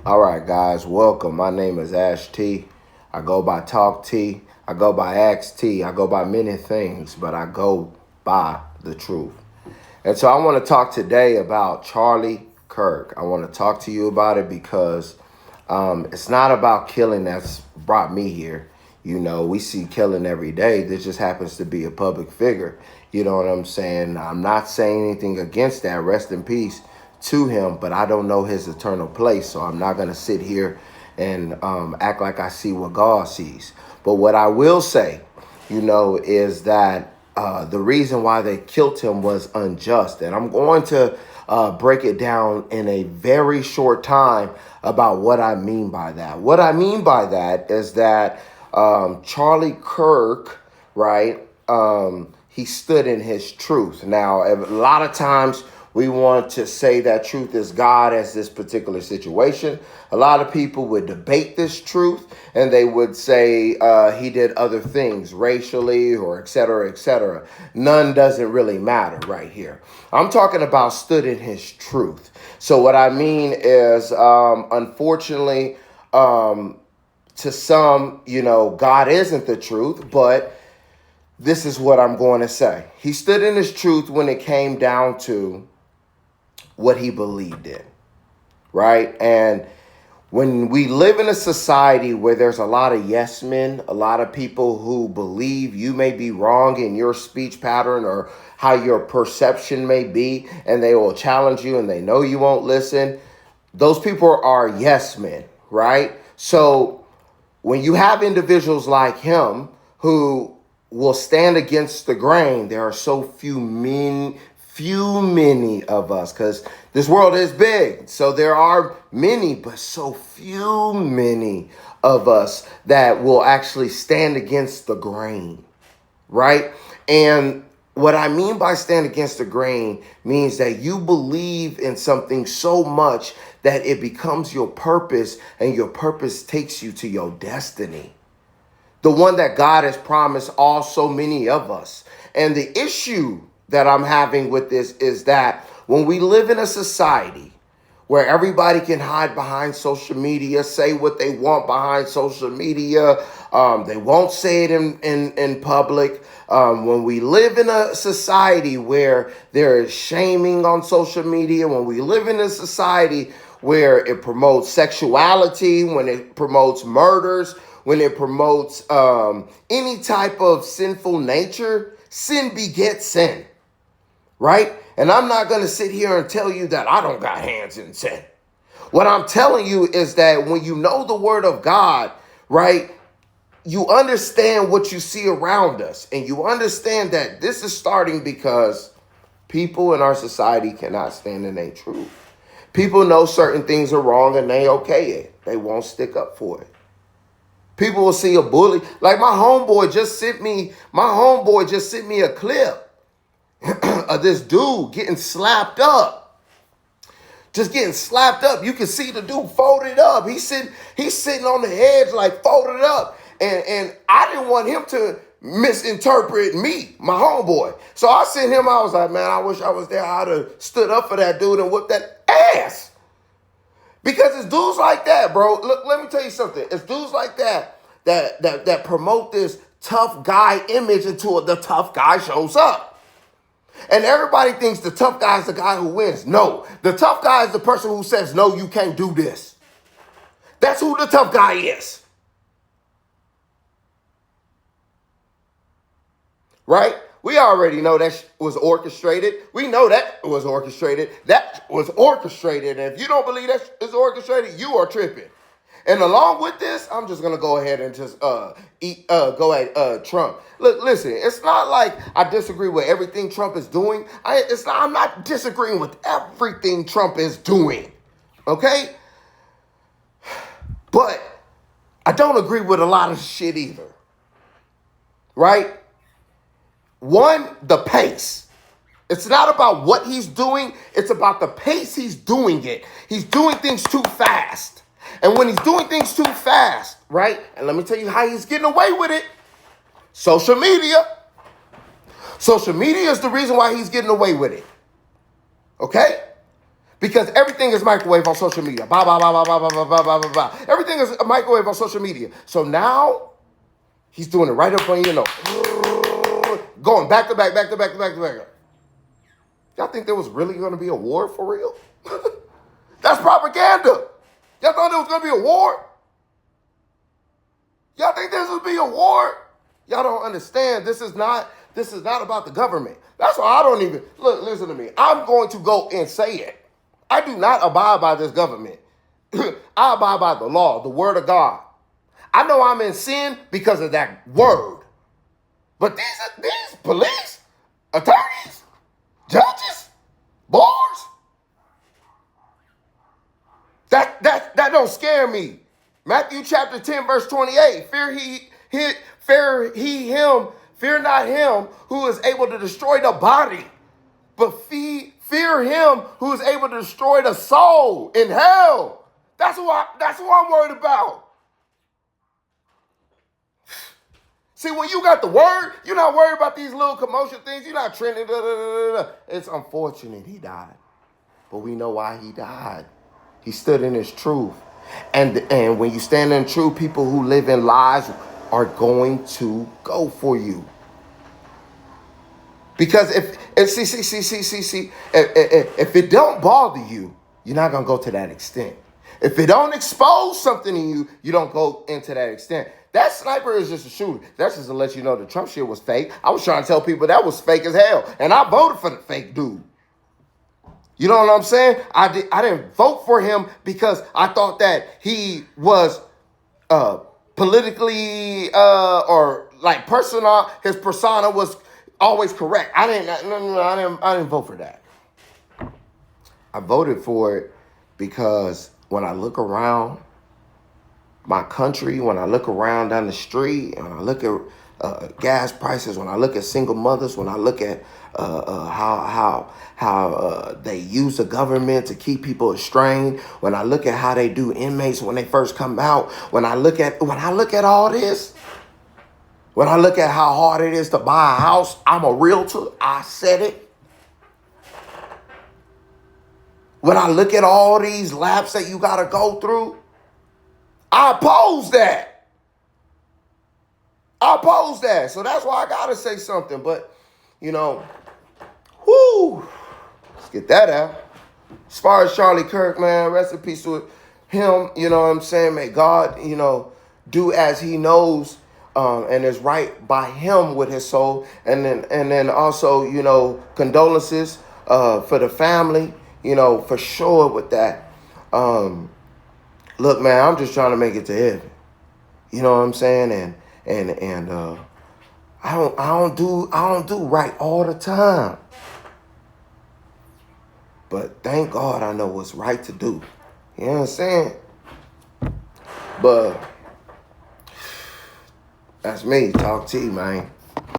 All right, guys, welcome. My name is Ash T. I go by Talk T. I go by Ax T. I go by many things, but I go by the truth. And so I want to talk today about Charlie Kirk. I want to talk to you about it because it's not about killing that's brought me here. You know, we see killing every day. This just happens to be a public figure. You know what I'm saying? I'm not saying anything against that. Rest in peace to him, but I don't know his eternal place. So I'm not going to sit here and act like I see what God sees. But what I will say, is that the reason why they killed him was unjust. And I'm going to break it down in a very short time about what I mean by that. What I mean by that is that Charlie Kirk, right, he stood in his truth. Now, a lot of times we want to say that truth is God as this particular situation. A lot of people would debate this truth and they would say he did other things racially or et cetera, et cetera. None doesn't really matter right here. I'm talking about stood in his truth. So what I mean is, unfortunately, to some, God isn't the truth, but this is what I'm going to say. He stood in his truth when it came down to what he believed in, right? And when we live in a society where there's a lot of yes men, a lot of people who believe you may be wrong in your speech pattern or how your perception may be, and they will challenge you and they know you won't listen, those people are yes men, right? So when you have individuals like him who will stand against the grain, there are so many of us, because this world is big. So there are many, but so many of us that will actually stand against the grain, right? And what I mean by stand against the grain means that you believe in something so much that it becomes your purpose, and your purpose takes you to your destiny. The one that God has promised all so many of us. And the issue that I'm having with this is that when we live in a society where everybody can hide behind social media, say what they want behind social media, they won't say it in public. When we live in a society where there is shaming on social media, when we live in a society where it promotes sexuality, when it promotes murders, when it promotes any type of sinful nature, sin begets sin. Right? And I'm not going to sit here and tell you that I don't got hands in sin. What I'm telling you is that when you know the word of God, right, you understand what you see around us, and you understand that this is starting because people in our society cannot stand in their truth. People know certain things are wrong and they okay it. They won't stick up for it. People will see a bully. Like my homeboy just sent me a clip of this dude getting slapped up. Just getting slapped up. You can see the dude folded up. He's sitting on the edge like folded up. And I didn't want him to misinterpret me, my homeboy. So I sent him, I was like, man, I wish I was there. I'd have stood up for that dude and whipped that ass. Because it's dudes like that, bro. Look, let me tell you something. It's dudes like that promote this tough guy image until the tough guy shows up. And everybody thinks the tough guy is the guy who wins. No, the tough guy is the person who says, no, you can't do this. That's who the tough guy is. Right? We already know that was orchestrated. We know that was orchestrated. That was orchestrated. And if you don't believe that is orchestrated, you are tripping. And along with this, I'm just going to go ahead and just go at Trump. Look, listen, it's not like I disagree with everything Trump is doing. I'm not disagreeing with everything Trump is doing. Okay? But I don't agree with a lot of shit either. Right? One, the pace. It's not about what he's doing. It's about the pace he's doing it. He's doing things too fast. And when he's doing things too fast, right? And let me tell you how he's getting away with it. Social media. Social media is the reason why he's getting away with it. Okay? Because everything is microwave on social media. Blah, blah, blah, blah, blah, blah, blah, blah, blah, blah. Everything is a microwave on social media. So now he's doing it right up on, going back to back, back to back to back to back. Y'all think there was really going to be a war for real? That's propaganda. Y'all thought there was going to be a war? Y'all think this would be a war? Y'all don't understand. This is not about the government. That's why I don't even, look, listen to me. I'm going to go and say it. I do not abide by this government. I abide by the law, the word of God. I know I'm in sin because of that word. But these police, attorneys, judges, boards, that don't scare me. Matthew chapter 10, verse 28. Fear not him who is able to destroy the body, but fear him who is able to destroy the soul in hell. That's who I'm worried about. See, when you got the word, you're not worried about these little commotion things. You're not trending. It's unfortunate he died, but we know why he died. He stood in his truth. And when you stand in truth, people who live in lies are going to go for you. Because if it don't bother you, you're not going to go to that extent. If it don't expose something in you, you don't go into that extent. That sniper is just a shooter. That's just to let you know the Trump shit was fake. I was trying to tell people that was fake as hell. And I voted for the fake dude. You know what I'm saying? I didn't vote for him because I thought that he was politically or like personal. His persona was always correct. I didn't vote for that. I voted for it because when I look around my country, when I look around down the street, and I look at gas prices, when I look at single mothers, when I look at how they use the government to keep people estranged, when I look at how they do inmates when they first come out, when I look at all this, when I look at how hard it is to buy a house, I'm a realtor. I said it. When I look at all these laps that you got to go through, I oppose that. So that's why I got to say something. But, let's get that out. As far as Charlie Kirk, man, rest in peace to him. You know what I'm saying? May God, do as he knows and is right by him with his soul. And then also, condolences for the family, for sure with that. Look, man, I'm just trying to make it to heaven. You know what I'm saying? And I don't do right all the time. But thank God I know what's right to do. You know what I'm saying? But that's me, Talk T, man.